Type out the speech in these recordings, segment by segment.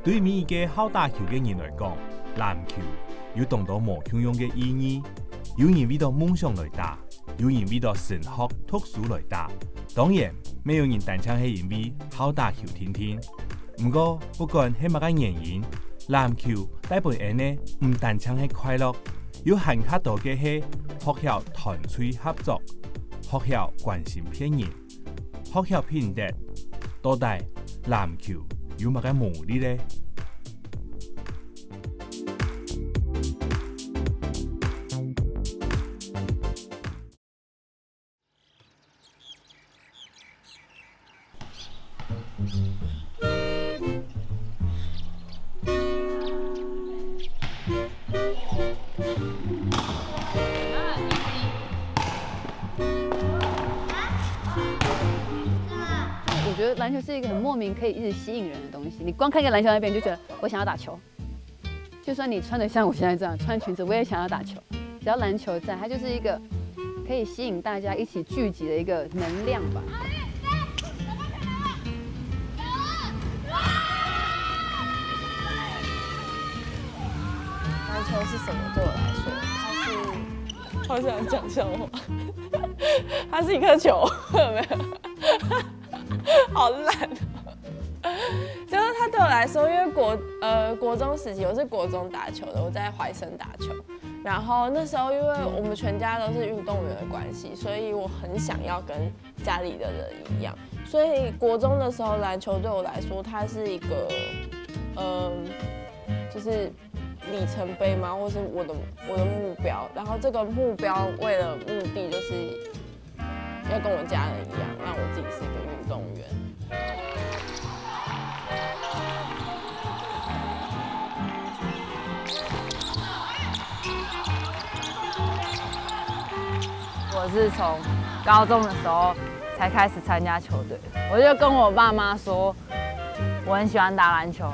对每一个好打球的人来讲，篮球有同到无相用的意义。有人为了梦想来打，有人为了升学读书来打。当然，没有人单纯是因为好打球天天。不过，不管是乜个原因，篮球带俾人呢唔单纯是快樂，有很卡多嘅係學校團隊合作，學校關心別人，學校品德。到底籃球有乜個魔力呢？我觉得篮球是一个很莫名可以一直吸引人的东西。你光看一个篮球那边，就觉得我想要打球。就算你穿得像我现在这样穿裙子，我也想要打球。只要篮球在，它就是一个可以吸引大家一起聚集的一个能量吧。篮球是什么？对我来说，它是好想讲笑话，它是一颗球，有没有？好烂哦！就是它对我来说，因为国中时期我是国中打球的，我在怀生打球。然后那时候因为我们全家都是运动员的关系，所以我很想要跟家里的人一样。所以国中的时候，篮球对我来说，它是一个就是里程碑嘛，或是我的目标。然后这个目标为了目的就是要跟我家人一样，让我自己是一个运动员。我是从高中的时候才开始参加球队，我就跟我爸妈说，我很喜欢打篮球，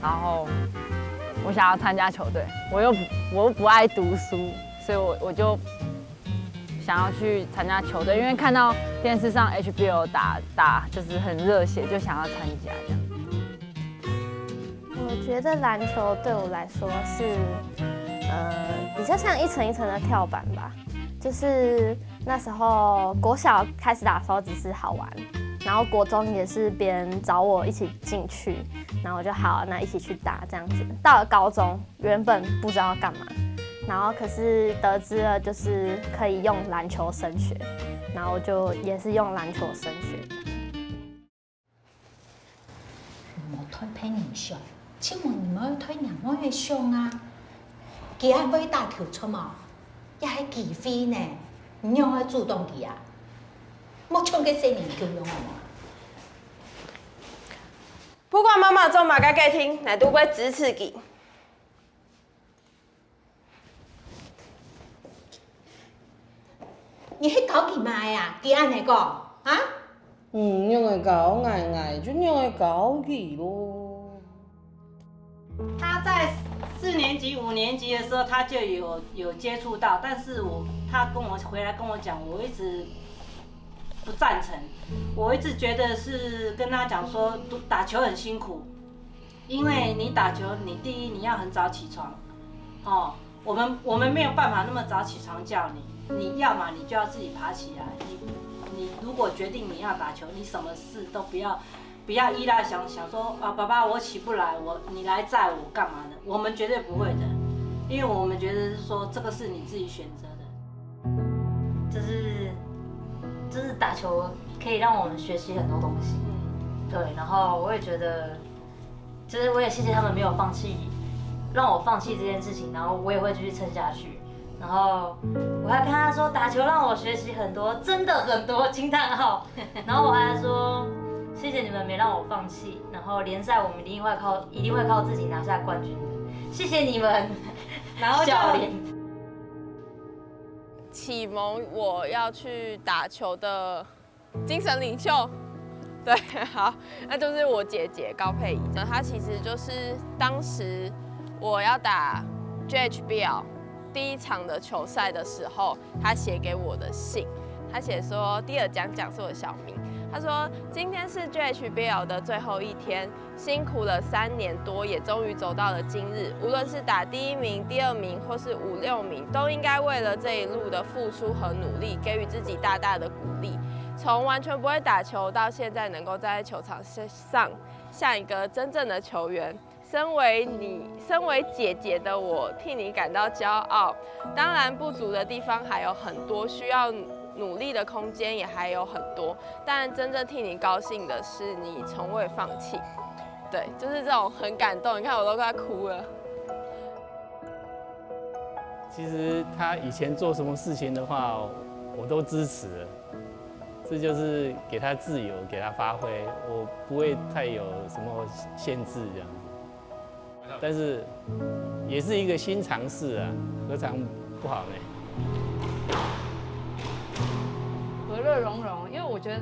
然后我想要参加球队，我又不爱读书，所以我就想要去参加球队，因为看到电视上 HBO 打就是很热血，就想要参加这样。我觉得篮球对我来说是，比较像一层一层的跳板吧。就是那时候国小开始打的时候只是好玩，然后国中也是别人找我一起进去，然后我就好，那一起去打这样子。到了高中，原本不知道要干嘛，然后可是得知了就是可以用篮球升学，然后就也是用篮球升学。无推偏影相，请问你们推哪么的相啊？今日要打球出嘛？也係忌讳呢，唔用去主動啲啊！莫搶嘅細年球用好嘛？不管媽媽做嘛個家庭，乃都會支持佢。你係搞佢嘛呀？佢安尼講啊？用嚟搞捱就用嚟搞佢咯。他在4年级、5年级的时候，他就有接触到，但是他跟我回来跟我讲，我一直不赞成，我一直觉得是跟他讲说，打球很辛苦，因为你打球，你第一你要很早起床，哦，我们没有办法那么早起床叫你，你要嘛你就要自己爬起来，你如果决定你要打球，你什么事都不要依赖想说啊，爸爸我起不来，你来载我干嘛的？我们绝对不会的，因为我们觉得是说这个是你自己选择的。就是打球可以让我们学习很多东西，对，然后我也觉得，就是我也谢谢他们没有放弃，让我放弃这件事情，然后我也会继续撑下去。然后我还跟他说，打球让我学习很多，真的很多惊叹号。然后我还说。谢谢你们没让我放弃，然后联赛我们一定会靠自己拿下冠军的，谢谢你们。然后教练启蒙我要去打球的精神领袖，对，好，那就是我姐姐高佩仪。她其实就是当时我要打 JHBL 第一场的球赛的时候，她写给我的信。他写说第二奖是我的小名。他说今天是 JHBL 的最后一天，辛苦了3年多，也终于走到了今日。无论是打第1名、第2名，或是5、6名，都应该为了这一路的付出和努力，给予自己大大的鼓励。从完全不会打球到现在能够站在球场上，像一个真正的球员。身为姐姐的我，替你感到骄傲。当然，不足的地方还有很多，需要努力的空间也还有很多。但真正替你高兴的是，你从未放弃。对，就是这种很感动。你看，我都快哭了。其实他以前做什么事情的话，我都支持了。这就是给他自由，给他发挥，我不会太有什么限制这样子。但是也是一个新尝试啊，何尝不好呢？和乐融融，因为我觉得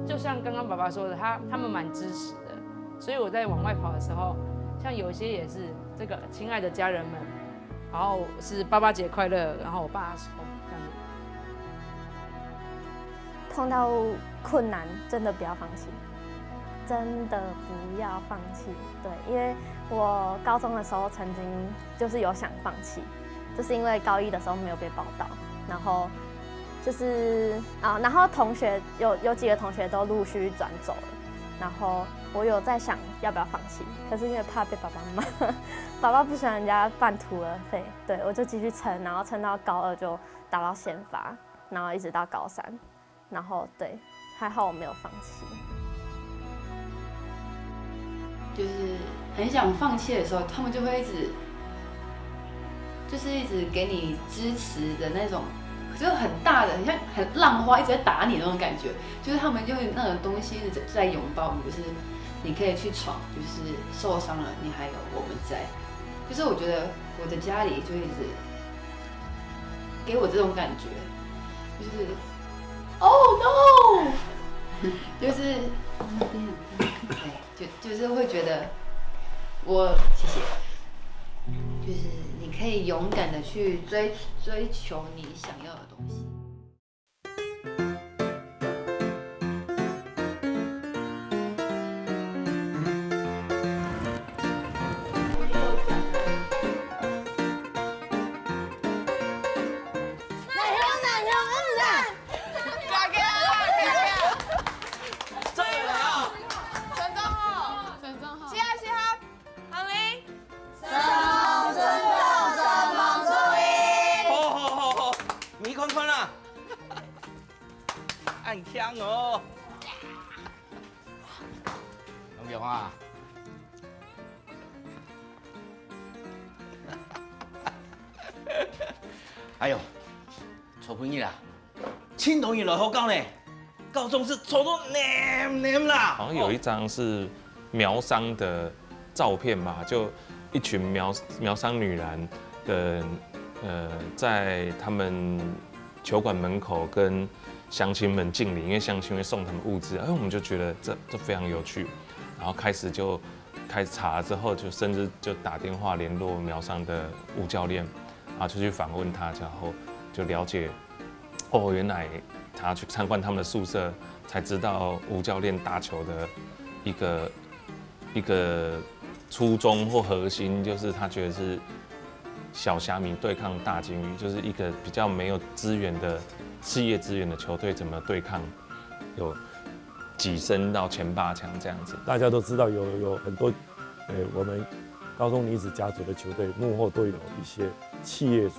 就像刚刚爸爸说的，他们蛮支持的，所以我在往外跑的时候，像有一些也是这个亲爱的家人们，然后是爸爸节快乐，然后我爸说这样子。碰到困难真的不要放弃，真的不要放弃。对，因为我高中的时候曾经就是有想放弃，就是因为高1的时候没有被报到，然后就是然后同学有几个同学都陆续转走了，然后我有在想要不要放弃，可是因为怕被爸爸骂，爸爸不喜欢人家半途而废，对我就继续撑，然后撑到高2就打到先发，然后一直到高3，然后对，还好我没有放弃。就是很想放弃的时候，他们就会一直给你支持的那种，就是很大的，很浪花一直在打你那种感觉。就是他们用那种东西一直在拥抱你，就是你可以去闯，就是受伤了你还有我们在。就是我觉得我的家里就一直给我这种感觉，就是Oh no， 就是就是会觉得谢谢，就是你可以勇敢的去追求你想要的东西。按枪哦！龙永啊，哎呦，臭朋友啦，青铜也老好讲呢，高中是臭到黏啦。好像有一张是苗商的照片吧，就一群苗商女篮的在他们球馆门口跟乡亲们敬礼，因为乡亲会送他们物资，我们就觉得这非常有趣，然后开始查之后，就甚至就打电话联络苗商的吴教练，然后就去访问他，然后就了解，原来他去参观他们的宿舍，才知道吴教练打球的一个初衷或核心，就是他觉得是小虾米对抗大金鱼，就是一个比较没有资源的企业资源的球队怎么对抗有跻身到前8强这样子。大家都知道有很多，我们高中女子甲组的球队幕后都有一些企业主，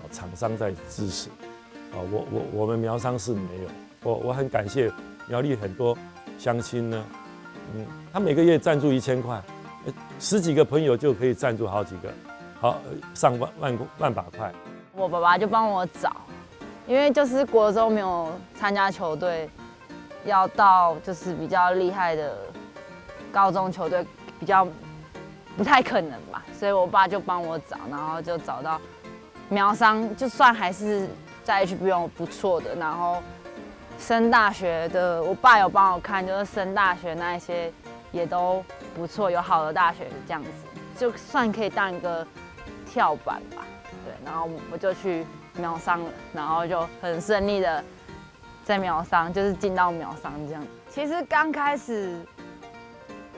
厂商在支持，我们苗商是没有，我很感谢苗栗很多乡亲呢，他每个月赞助1000块，10几个朋友就可以赞助好几个，上万把块。我爸爸就帮我找，因为就是国中没有参加球队，要到就是比较厉害的高中球队比较不太可能吧，所以我爸就帮我找，然后就找到苗商，就算还是在 HBL 不错的，然后升大学的，我爸有帮我看，就是升大学那一些也都不错，有好的大学这样子，就算可以当一个跳板吧。对，然后我就去苗商了，然后就很顺利的在苗商，就是进到苗商这样。其实刚开始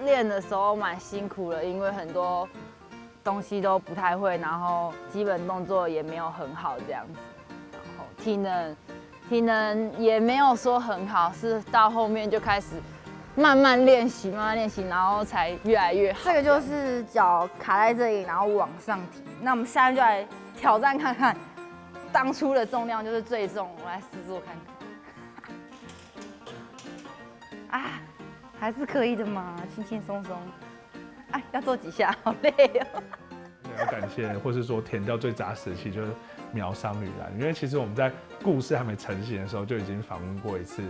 练的时候蛮辛苦的，因为很多东西都不太会，然后基本动作也没有很好这样子，然后体能也没有说很好，是到后面就开始慢慢练习，然后才越来越好。这个就是脚卡在这里，然后往上提。那我们现在就来挑战看看，当初的重量就是最重，我来试做看看。啊，还是可以的嘛，轻轻松松。哎，要做几下，好累哦。要感谢，或是说填掉最扎实的，其实就是苗商女篮，因为其实我们在故事还没成型的时候就已经访问过一次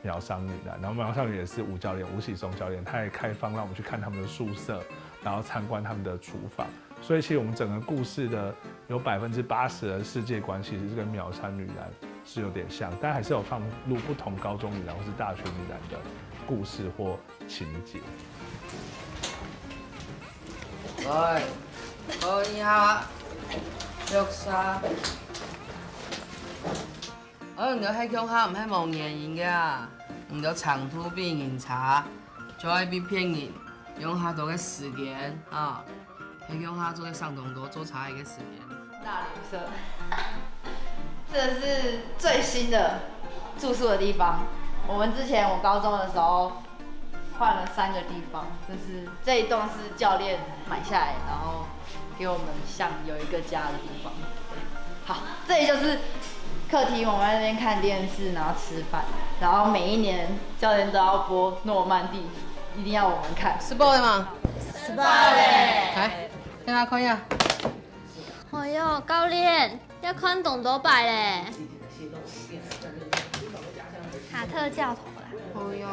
苗商女篮，然后苗商女也是吴教练吴喜松教练，他也开放让我们去看他们的宿舍，然后参观他们的厨房，所以其实我们整个故事的有80%的世界观其实是跟苗商女篮是有点像，但还是有放入不同高中女篮或是大学女篮的故事或情节。来，看一下，63。你就迄种下唔希望赢赢嘅，唔就长途变饮茶，就爱比骗人，用下多嘅时间啊，迄种下做嘅上动多做茶嘅时间。大旅社，这是最新的住宿的地方。我们之前我高中的时候换了3个地方，就是这一栋是教练买下来，然后给我们像有一个家的地方。好，这里就是客厅，我们在那边看电视，然后吃饭，然后每一年教练都要播诺曼底，一定要我们看。是报的吗？是报的。来，跟他看一下。哎呦，教练要看动作摆嘞，卡特教头啦。哎呦，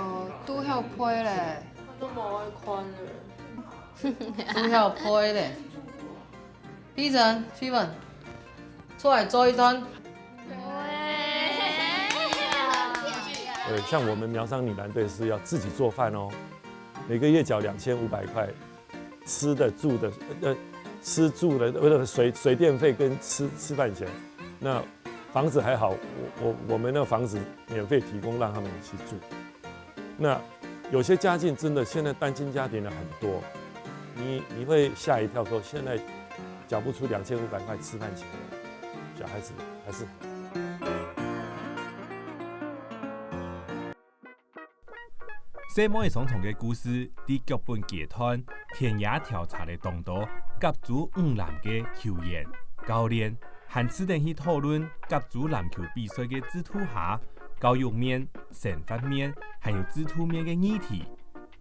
拄晓批咧，都冇爱看了。拄晓批咧。第一阵，Steven，出来做一段。像我们苗商女篮队是要自己做饭哦，每个月缴2500块，吃的住的吃住的水电费跟吃饭钱。那房子还好，我们那个房子免费提供让他们去住。那有些家境真的现在单亲家庭的很多，你会吓一跳，说现在缴不出2500块吃饭钱的小孩子还是。西摩的双重嘅故事，伫剧本剧团田野调查的当中，甲组5男嘅球员、教练，和指定去讨论甲组篮球比赛嘅制度下、教育面、惩罚面，还有制度面嘅议题，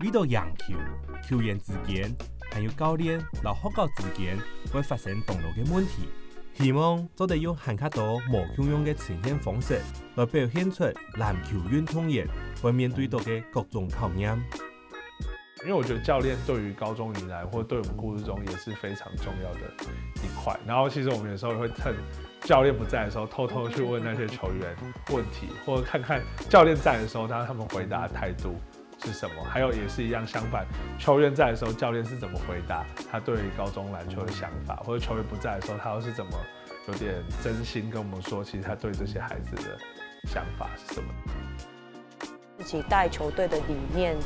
为到赢球，球员之间，还有教练、老学校之间会发生同路嘅问题。希望做得用更加多无共用嘅呈现方式，来表现出篮球运动员会面对到嘅各种考验。因为我觉得教练对于高中以来，或者对我们故事中也是非常重要的一块。然后其实我们有时候也会趁教练不在的时候，偷偷去问那些球员问题，或者看看教练在的时候，他们回答的态度是什么。还有也是一样，相反，球员在的时候，教练是怎么回答他对于高中篮球的想法，或者球员不在的时候，他又是怎么有点真心跟我们说，其实他对这些孩子的想法是什么。自己带球队的理念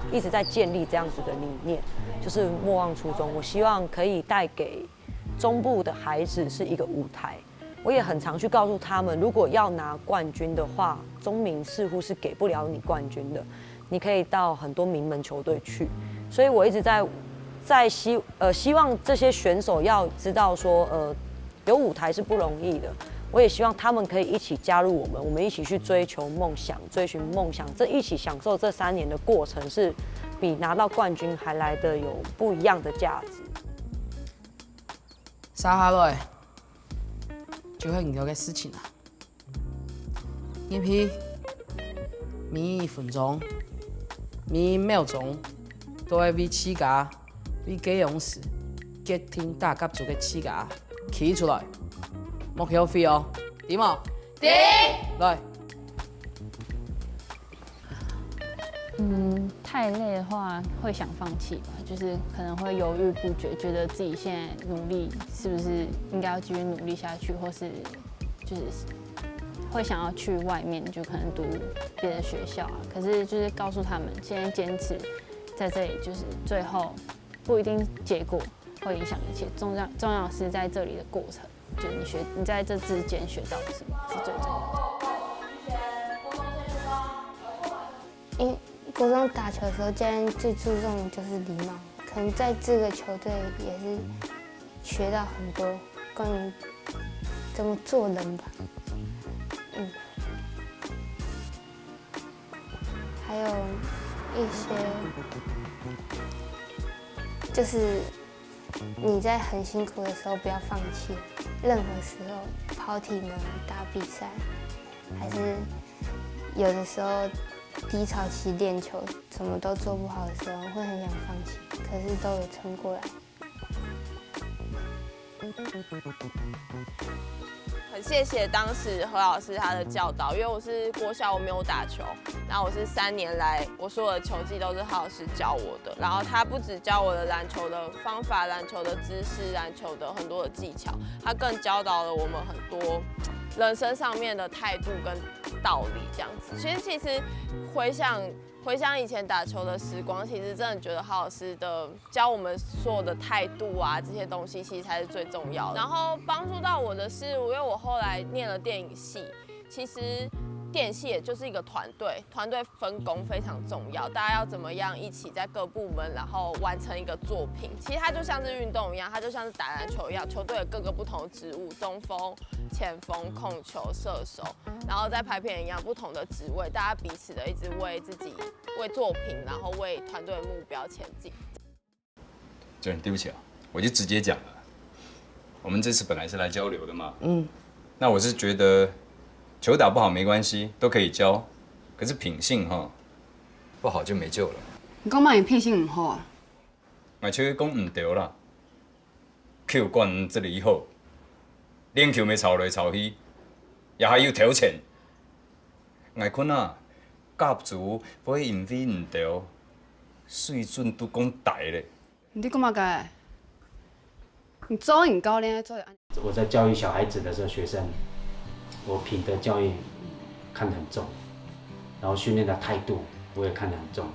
一直在建立这样子的理念，就是莫忘初衷。我希望可以带给中部的孩子是一个舞台。我也很常去告诉他们，如果要拿冠军的话，中民似乎是给不了你冠军的。你可以到很多名门球队去，所以我一直在希望这些选手要知道说，有舞台是不容易的。我也希望他们可以一起加入我们一起去追求梦想，追寻梦想。这一起享受这3年的过程，是比拿到冠军还来得有不一样的价值。杀下来，就很多的事情啦。一批每1分钟、每1秒钟都会为起家、为家用时，决定大甲做嘅起家起出来。目标飞哦，点冇？点。来。太累的话会想放弃吧，就是可能会犹豫不决，觉得自己现在努力是不是应该要继续努力下去，或是就是会想要去外面，就可能读别的学校啊。可是就是告诉他们，现在坚持在这里，就是最后不一定结果会影响一切，重要的是在这里的过程，就是你在这之间学到什么是最重要的。因为国中打球的时候，教练最注重的就是礼貌，可能在这个球队也是学到很多关于怎么做人吧。还有一些就是你在很辛苦的时候不要放弃，任何时候跑体能、打比赛，还是有的时候低潮期练球什么都做不好的时候，会很想放弃，可是都有撑过来。很谢谢当时何老师他的教导，因为我是国小我没有打球，然后我是3年来我所有的球技都是何老师教我的，然后他不只教我的篮球的方法、篮球的知识、篮球的很多的技巧，他更教导了我们很多人生上面的态度跟道理这样子。其实回想以前打球的时光，其实真的觉得郝老师的教我们所有的态度啊，这些东西其实才是最重要的。然后帮助到我的是，因为我后来念了电影系，其实电影系也就是一个团队分工非常重要，大家要怎么样一起在各部门，然后完成一个作品。其实它就像是运动一样，它就像是打篮球一样，球队有各个不同的职务，中锋、前锋、控球、射手，然后在拍片一样不同的职位，大家彼此的一直为自己、为作品，然后为团队的目标前进。主任，对不起啊，我就直接讲了，我们这次本来是来交流的嘛。那我是觉得球打不好没关系，都可以教，可是品性哈不好就没救了。你讲嘛，你品性唔好啊？我像讲唔对啦，球管这里好，练球咪吵来吵去，也还要挑钱。我看啊，甲族不会因为唔对，水准都讲大咧。你干嘛改？你做你教练做。我在教育小孩子的时候，学生，我品德教育看得很重，然后训练的态度我也看得很重，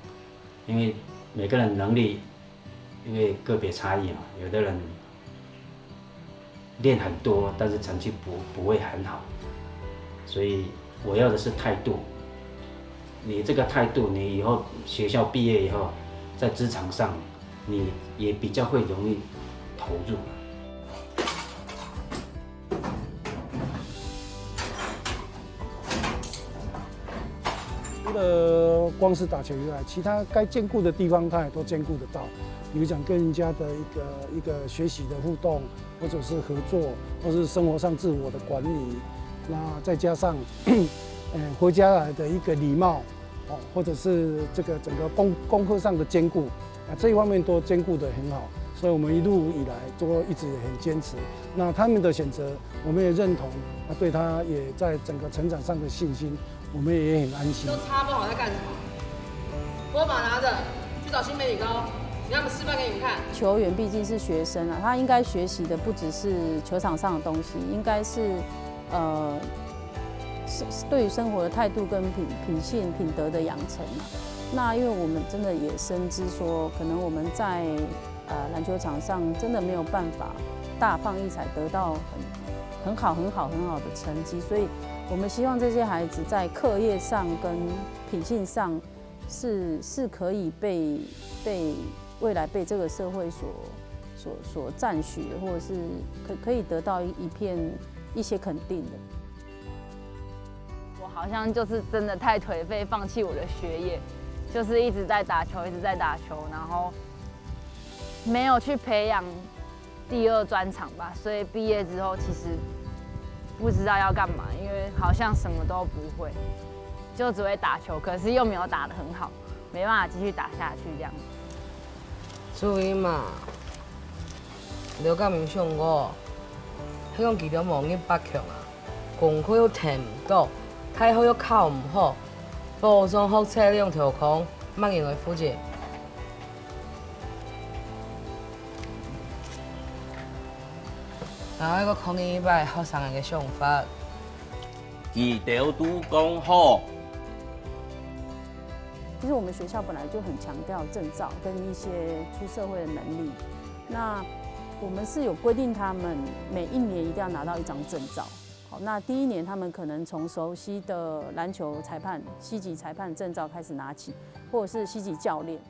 因为每个人能力，因为个别差异嘛，有的人练很多，但是成绩不会很好，所以我要的是态度。你这个态度，你以后学校毕业以后，在职场上，你也比较会容易投入。除了光是打球以外，其他该兼顾的地方他也都兼顾得到。比如讲跟人家的一个学习的互动，或者是合作，或是生活上自我的管理，那再加上回家来的一个礼貌，或者是这个整个功课上的兼顾，这一方面都兼顾得很好。所以我们一路以来都一直很坚持。那他们的选择，我们也认同，对他也在整个成长上的信心。我们也很安心。都擦不好在干什么？拖把拿着去找新媒体高，请他们示范给你们看。球员毕竟是学生啊，他应该学习的不只是球场上的东西，应该是对于生活的态度跟品性、品德的养成啊。那因为我们真的也深知说，可能我们在篮球场上真的没有办法大放异彩，得到很好的成绩，所以。我们希望这些孩子在课业上跟品性上是可以被未来被这个社会所赞许的，或者是可以得到一些肯定的。我好像就是真的太颓废，放弃我的学业，就是一直在打球，然后没有去培养第二专长吧，所以毕业之后其实。不知道要干嘛，因为好像什么都不会，就只会打球，可是又没有打得很好，没办法继续打下去这样。注意嘛，了解面上我，迄种技巧无去八强啊，功课又填唔到，太好又考唔好，补充学测利用调控，莫认为负责。然后一个抗议摆学生个想法，记得都讲好。其实我们学校本来就很强调证照跟一些出社会的能力，那我们是有规定他们每一年一定要拿到1张证照。好，那第1年他们可能从熟悉的篮球裁判、西级裁判证照开始拿起，或者是西级教练。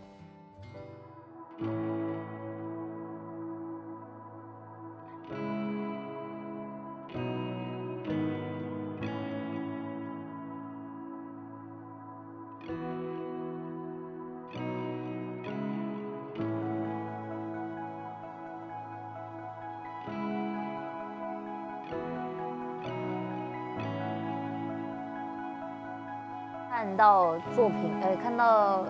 看到作品，看到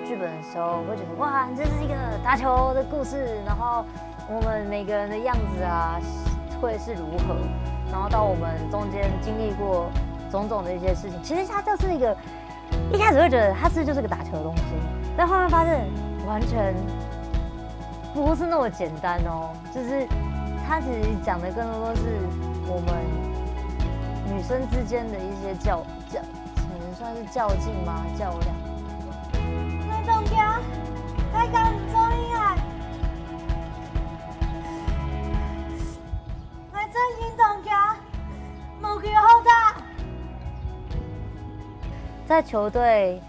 剧本的时候，会觉得哇，这是一个打球的故事，然后我们每个人的样子啊，会是如何，然后到我们中间经历过种种的一些事情，其实它就是一个，一开始会觉得它就是个打球的东西，但后面发现完全不是那么简单哦，就是它其实讲的更多是我们女生之间的一些算是较劲吗？较量。运動家，大家唔中意啊！我真运動家，冇佢好大。在球队，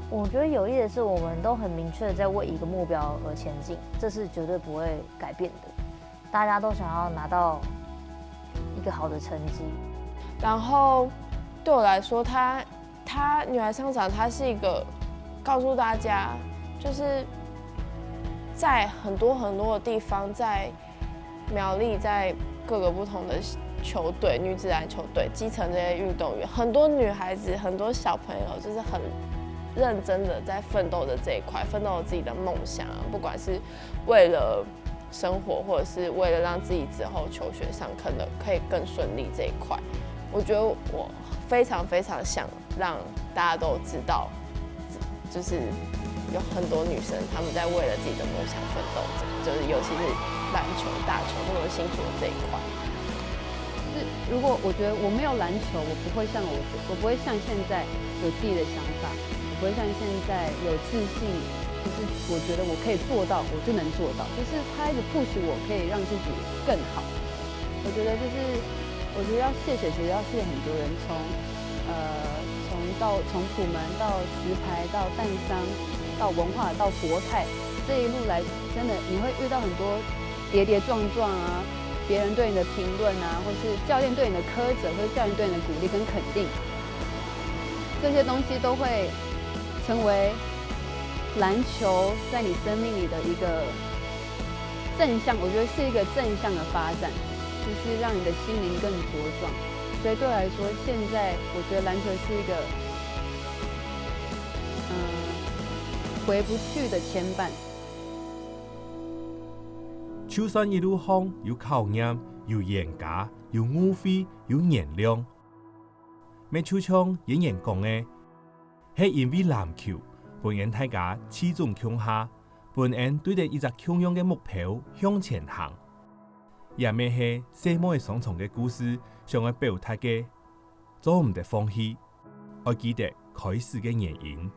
我觉得有意的是，我们都很明确的在为一个目标而前进，这是绝对不会改变的。大家都想要拿到一个好的成绩。然后对我来说，她女孩商场，它是一个告诉大家，就是在很多的地方，在苗栗，在各个不同的球队、女子篮球队、基层这些运动员，很多女孩子、很多小朋友，就是很认真的在奋斗的这一块，奋斗自己的梦想啊，不管是为了生活，或者是为了让自己之后求学上可以更顺利这一块。我觉得我非常想让大家都知道，就是有很多女生她们在为了自己的梦想奋斗着，就是尤其是篮球、打球那么辛苦的这一块。就是如果我觉得我没有篮球，我不会像现在有自己的想法，我不会像现在有自信，就是我觉得我可以做到，我就能做到。就是他一直 push 我，可以让自己更好。我觉得要谢谢很多人，从普门到石牌到淡商到文化到国泰，这一路来真的你会遇到很多跌跌撞撞啊，别人对你的评论啊，或是教练对你的苛责，或是教练对你的鼓励跟肯定，这些东西都会成为篮球在你生命里的一个正向，我觉得是一个正向的发展。就是让你的心灵更茁壮，所以对我来说，现在我觉得篮球是一个，回不去的牵绊。就算一路风有考验，有严格，有误会，有原谅，咩手枪演员讲的，是因为篮球本人大家始终强下，本人对着一个同样的目标向前行。也咩係細妹雙重嘅故事，想要表達嘅，做唔得放棄，我記得開始嘅原因。